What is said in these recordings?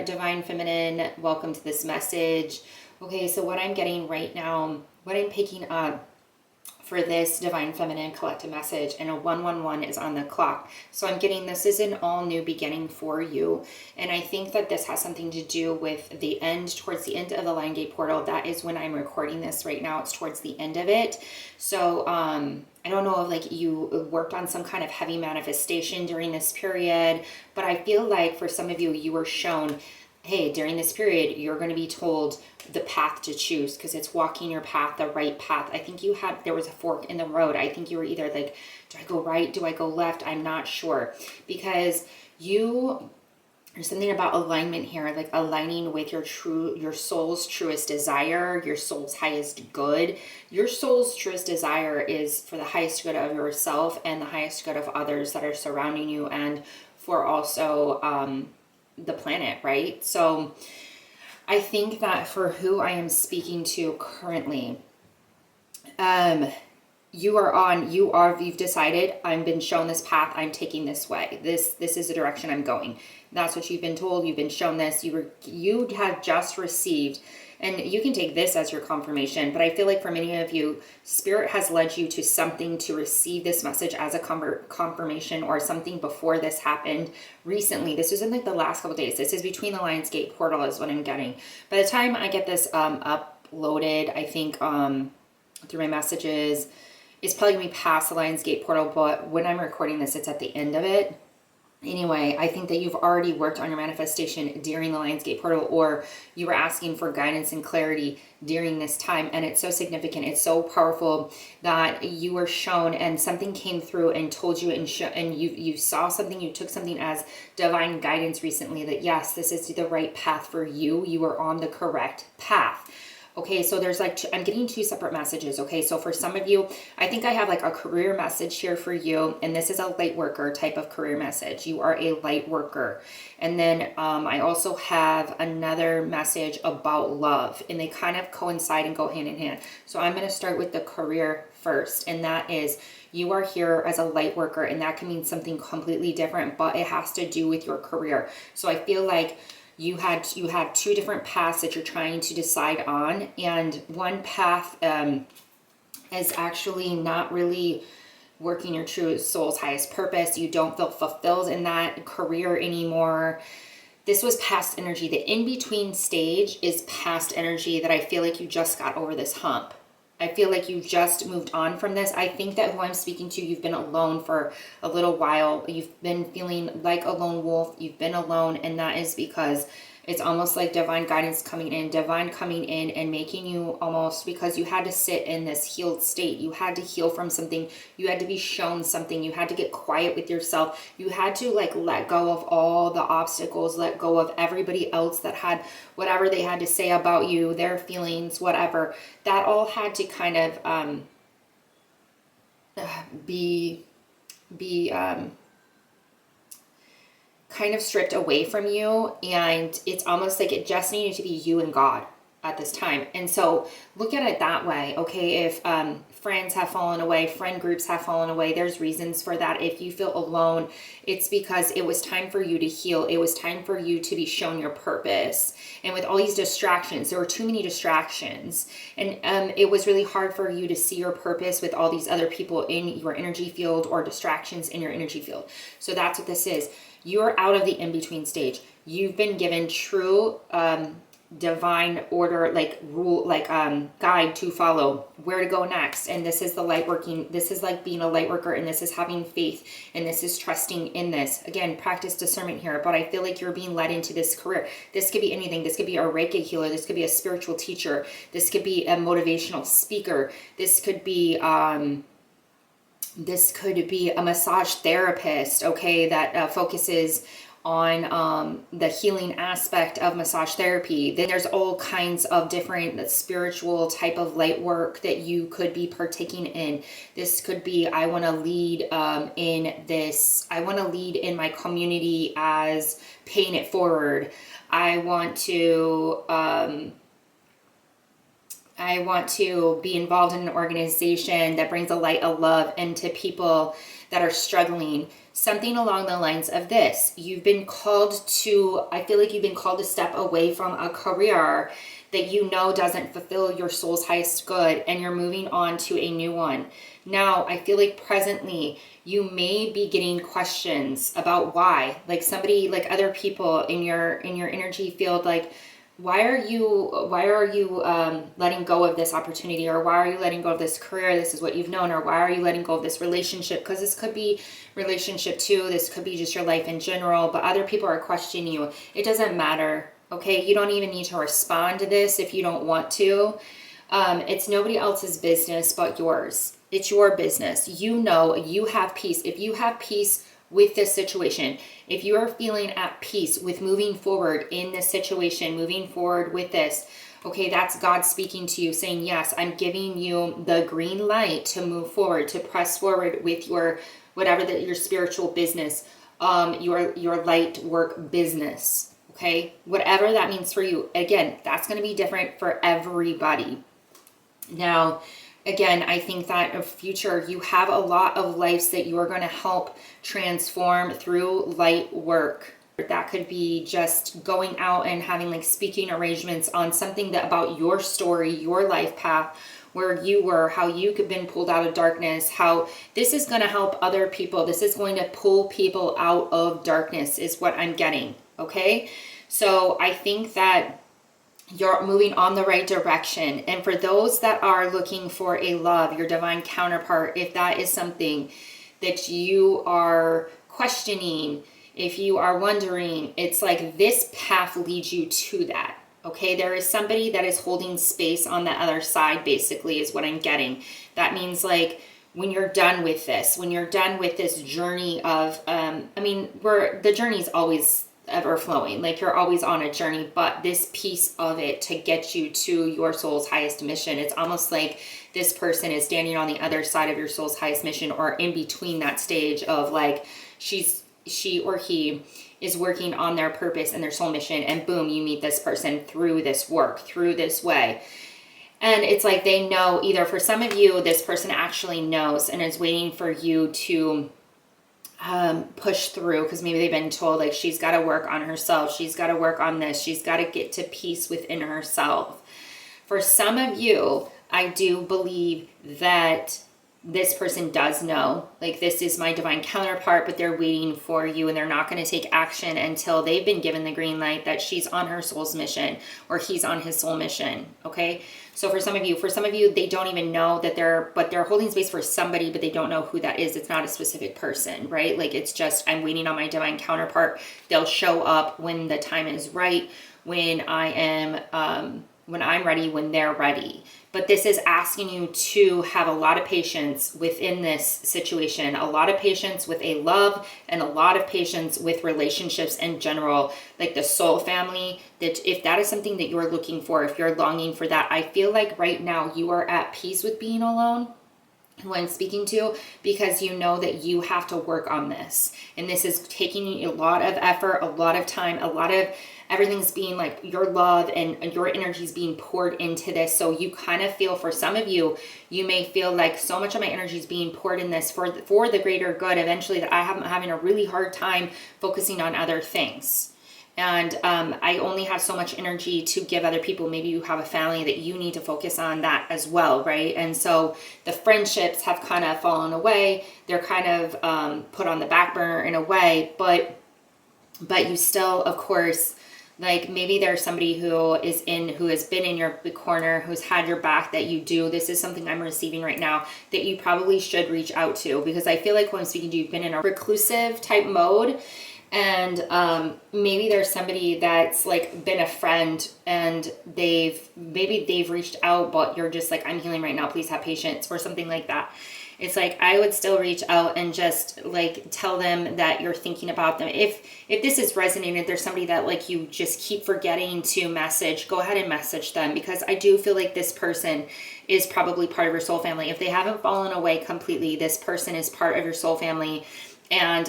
Divine Feminine. Welcome to this message. Okay, so what I'm getting right now, what I'm picking up for this Divine Feminine collective message, and a 111 is on the clock. So I'm getting this is an all new beginning for you. And I think that this has something to do with the end, towards the end of the Lion Gate portal. That is when I'm recording this right now. It's towards the end of it. So I don't know if like you worked on some kind of heavy manifestation during this period, but I feel like for some of you, you were shown, hey, during this period, you're going to be told the path to choose, because it's walking your path, the right path. I think there was a fork in the road. I think you were either like, do I go right? Do I go left? I'm not sure, because there's something about alignment here, like aligning with your soul's truest desire, your soul's highest good. Your soul's truest desire is for the highest good of yourself and the highest good of others that are surrounding you, and for also the planet, right? So I think that for who I am speaking to currently, you've decided, I've been shown this path, I'm taking this way. This is the direction I'm going. That's what you've been told. You've been shown this. You have just received, and you can take this as your confirmation, but I feel like for many of you, Spirit has led you to something to receive this message as a confirmation, or something before this happened recently. This isn't like the last couple days. This is between the Lion's Gate portal is what I'm getting. By the time I get this uploaded, I think through my messages, it's probably going to be past the Lion's Gate portal, but when I'm recording this, it's at the end of it. Anyway, I think that you've already worked on your manifestation during the Lion's Gate portal, or you were asking for guidance and clarity during this time. And it's so significant. It's so powerful that you were shown, and something came through and told you, and you saw something, you took something as divine guidance recently, that yes, this is the right path for you. You are on the correct path. Okay, so there's like, I'm getting two separate messages. Okay, so for some of you, I think I have like a career message here for you. And this is a light worker type of career message. You are a light worker. And then I also have another message about love. And they kind of coincide and go hand in hand. So I'm going to start with the career first. And that is, you are here as a light worker. And that can mean something completely different, but it has to do with your career. So I feel like you had two different paths that you're trying to decide on, and one path is actually not really working your true soul's highest purpose. You don't feel fulfilled in that career anymore. This was past energy. The in-between stage is past energy that I feel like you just got over this hump. I feel like you just moved on from this. I think that who I'm speaking to, you've been alone for a little while. You've been feeling like a lone wolf. You've been alone, and that is because it's almost like divine guidance coming in and making you almost, because you had to sit in this healed state. You had to heal from something. You had to be shown something. You had to get quiet with yourself. You had to like let go of all the obstacles, let go of everybody else that had whatever they had to say about you, their feelings, whatever. That all had to kind of be kind of stripped away from you, and it's almost like it just needed to be you and God at this time. And so look at it that way. Okay, if friends have fallen away, friend groups have fallen away, there's reasons for that. If you feel alone, it's because it was time for you to heal. It was time for you to be shown your purpose. And with all these distractions, there were too many distractions, and it was really hard for you to see your purpose with all these other people in your energy field, or distractions in your energy field. So that's what this is. You're out of the in-between stage. You've been given true divine order, like rule, like guide to follow, where to go next. And this is the light working. This is like being a light worker, and this is having faith, and this is trusting in this. Again, practice discernment here, but I feel like you're being led into this career. This could be anything. This could be a Reiki healer. This could be a spiritual teacher. This could be a motivational speaker. This could be a massage therapist, okay, that focuses on the healing aspect of massage therapy. Then there's all kinds of different spiritual type of light work that you could be partaking in. This could be, I want to lead in my community as paying it forward. I want to be involved in an organization that brings a light of love into people that are struggling. something along the lines of this. You've been called to, I feel like you've been called to step away from a career that you know doesn't fulfill your soul's highest good, and you're moving on to a new one. Now, I feel like presently you may be getting questions about why, like somebody, like other people in your energy field, like, why are you letting go of this opportunity, or why are you letting go of this career? This is what you've known. Or why are you letting go of this relationship? Because this could be relationship too. This could be just your life in general, but other people are questioning you. It doesn't matter. Okay. You don't even need to respond to this if you don't want to. It's nobody else's business but yours. It's your business. You know, you have peace. If you have peace with this situation, if you are feeling at peace with moving forward in this situation, moving forward with this, okay, that's God speaking to you saying, yes, I'm giving you the green light to move forward, to press forward with your, whatever your spiritual business, your light work business, okay? Whatever that means for you. Again, that's going to be different for everybody. Now, again, I think that in future, you have a lot of lives that you are going to help transform through light work. That could be just going out and having like speaking arrangements on something that about your story, your life path, where you were, how you could been pulled out of darkness, how this is going to help other people. This is going to pull people out of darkness is what I'm getting. Okay. So I think that you're moving on the right direction. And for those that are looking for a love, your divine counterpart, if that is something that you are questioning, if you are wondering, it's like this path leads you to that. Okay, there is somebody that is holding space on the other side, basically, is what I'm getting. That means like when you're done with this, when you're done with this journey of, the journey is always ever flowing, like you're always on a journey, but this piece of it to get you to your soul's highest mission, it's almost like this person is standing on the other side of your soul's highest mission, or in between that stage of like she or he is working on their purpose and their soul mission, and boom, you meet this person through this work, through this way. And it's like they know, either for some of you, this person actually knows and is waiting for you to push through, because maybe they've been told like she's got to work on herself, she's got to work on this, she's got to get to peace within herself. For some of you, I do believe that this person does know, like, this is my divine counterpart, but they're waiting for you, and they're not going to take action until they've been given the green light that she's on her soul's mission or he's on his soul mission. Okay. So for some of you, they don't even know that they're holding space for somebody, but they don't know who that is. It's not a specific person, right? Like, it's just, I'm waiting on my divine counterpart. They'll show up when the time is right, when I'm ready, when they're ready. But this is asking you to have a lot of patience within this situation, a lot of patience with a love, and a lot of patience with relationships in general, like the soul family. That if that is something that you're looking for, if you're longing for that, I feel like right now you are at peace with being alone, who I'm speaking to, because you know that you have to work on this. And this is taking a lot of effort, a lot of time, a lot of everything's being like your love and your energy is being poured into this. So you kind of feel, for some of you, you may feel like so much of my energy is being poured in this for the greater good eventually, that I'm having a really hard time focusing on other things. And I only have so much energy to give other people. Maybe you have a family that you need to focus on that as well, right? And so the friendships have kind of fallen away. They're kind of put on the back burner in a way, but you still, of course, like, maybe there's somebody who has been in your corner, who's had your back, that you do. This is something I'm receiving right now that you probably should reach out to, because I feel like when I'm speaking to you, you've been in a reclusive type mode. And maybe there's somebody that's like been a friend, and they've reached out, but you're just like, I'm healing right now, please have patience, or something like that. It's like, I would still reach out and just like tell them that you're thinking about them. If this is resonating, if there's somebody that like you just keep forgetting to message, go ahead and message them, because I do feel like this person is probably part of your soul family. If they haven't fallen away completely, this person is part of your soul family. And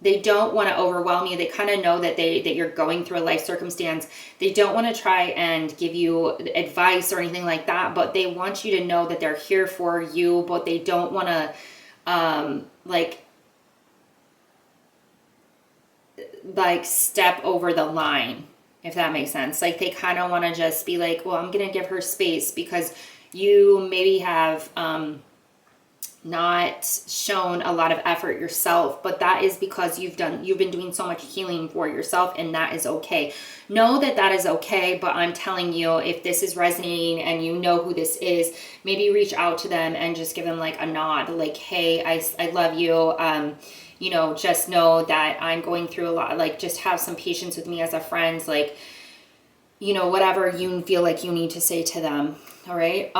they don't want to overwhelm you. They kind of know that you're going through a life circumstance. They don't want to try and give you advice or anything like that, but they want you to know that they're here for you, but they don't want to like step over the line, if that makes sense. Like they kind of want to just be like, well, I'm going to give her space because you maybe have not shown a lot of effort yourself, but that is because you've been doing so much healing for yourself, and that is okay. Know that that is okay, but I'm telling you, if this is resonating and you know who this is, maybe reach out to them and just give them like a nod, like, hey, I love you. You know, just know that I'm going through a lot, like just have some patience with me as a friend, like, you know, whatever you feel like you need to say to them. All right.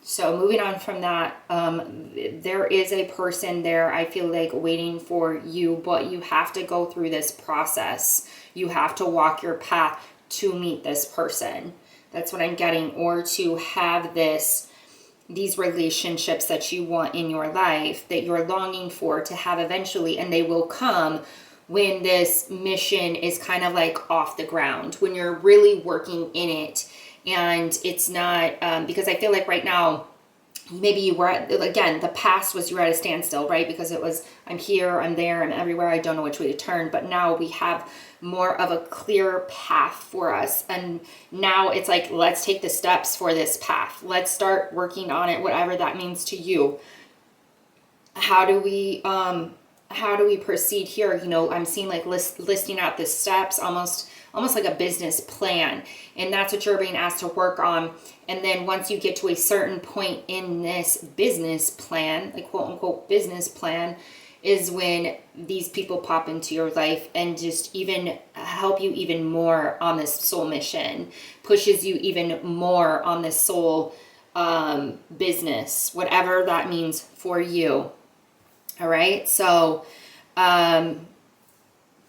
So moving on from that, there is a person there, I feel like, waiting for you, but you have to go through this process. You have to walk your path to meet this person. That's what I'm getting. Or to have these relationships that you want in your life, that you're longing for to have eventually, and they will come when this mission is kind of like off the ground, when you're really working in it. And it's not, because I feel like right now, maybe you were again, the past was you were at a standstill, right? Because it was, I'm here, I'm there, I'm everywhere, I don't know which way to turn. But now we have more of a clear path for us. And now it's like, let's take the steps for this path. Let's start working on it, whatever that means to you. How do we proceed here? You know, I'm seeing like listing out the steps, almost like a business plan. And that's what you're being asked to work on. And then once you get to a certain point in this business plan, like quote unquote business plan, is when these people pop into your life and just even help you even more on this soul mission, pushes you even more on this soul business, whatever that means for you. All right. So,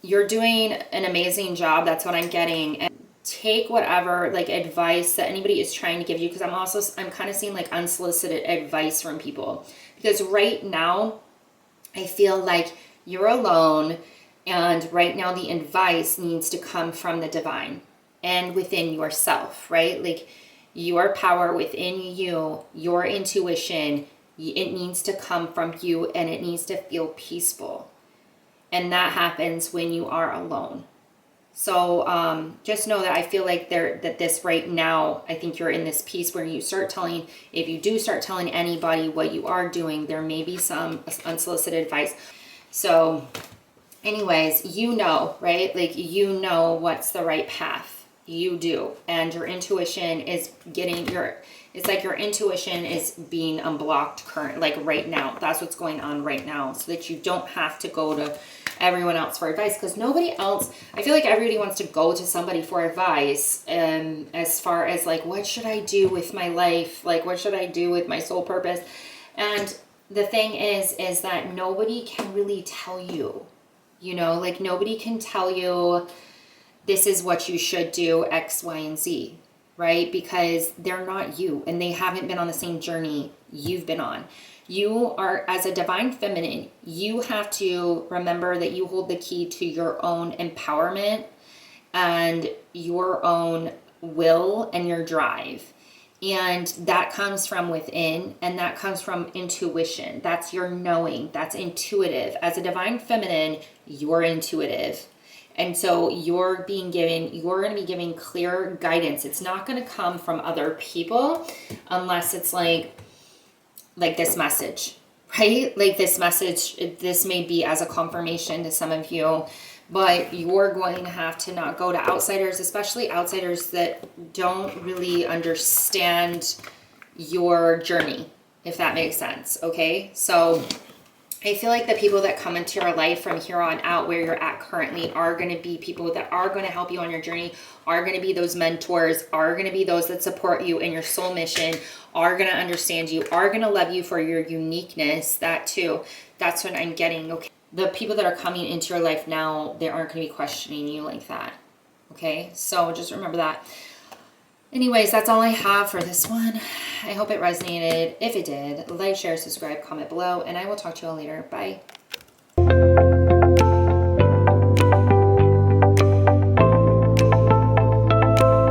you're doing an amazing job. That's what I'm getting. And take whatever like advice that anybody is trying to give you, because I'm kind of seeing like unsolicited advice from people, because right now I feel like you're alone, and right now the advice needs to come from the divine and within yourself, right? Like your power within you, your intuition, it needs to come from you, and it needs to feel peaceful. And that happens when you are alone. So just know that I feel like that this right now, I think you're in this piece where you start telling, if you do start telling anybody what you are doing, there may be some unsolicited advice. So anyways, you know, right? Like, you know what's the right path. You do. And your intuition is it's like your intuition is being unblocked like right now. That's what's going on right now, so that you don't have to go to everyone else for advice, because nobody else, I feel like everybody wants to go to somebody for advice, as far as like, what should I do with my life? Like, what should I do with my soul purpose? And the thing is that nobody can really tell you, you know, like nobody can tell you this is what you should do, X, Y, and Z, right? Because they're not you, and they haven't been on the same journey you've been on. You are, as a divine feminine, you have to remember that you hold the key to your own empowerment and your own will and your drive. And that comes from within, and that comes from intuition. That's your knowing. That's intuitive. As a divine feminine, you're intuitive. And so you're going to be giving clear guidance. It's not going to come from other people unless it's like this message, right? Like this message, this may be as a confirmation to some of you, but you're going to have to not go to outsiders, especially outsiders that don't really understand your journey, if that makes sense. Okay. So I feel like the people that come into your life from here on out, where you're at currently, are going to be people that are going to help you on your journey, are going to be those mentors, are going to be those that support you in your soul mission, are going to understand you, are going to love you for your uniqueness. That too. That's what I'm getting. Okay. The people that are coming into your life now, they aren't going to be questioning you like that. Okay. So just remember that. Anyways, that's all I have for this one. I hope it resonated. If it did, like, share, subscribe, comment below, and I will talk to you all later. Bye.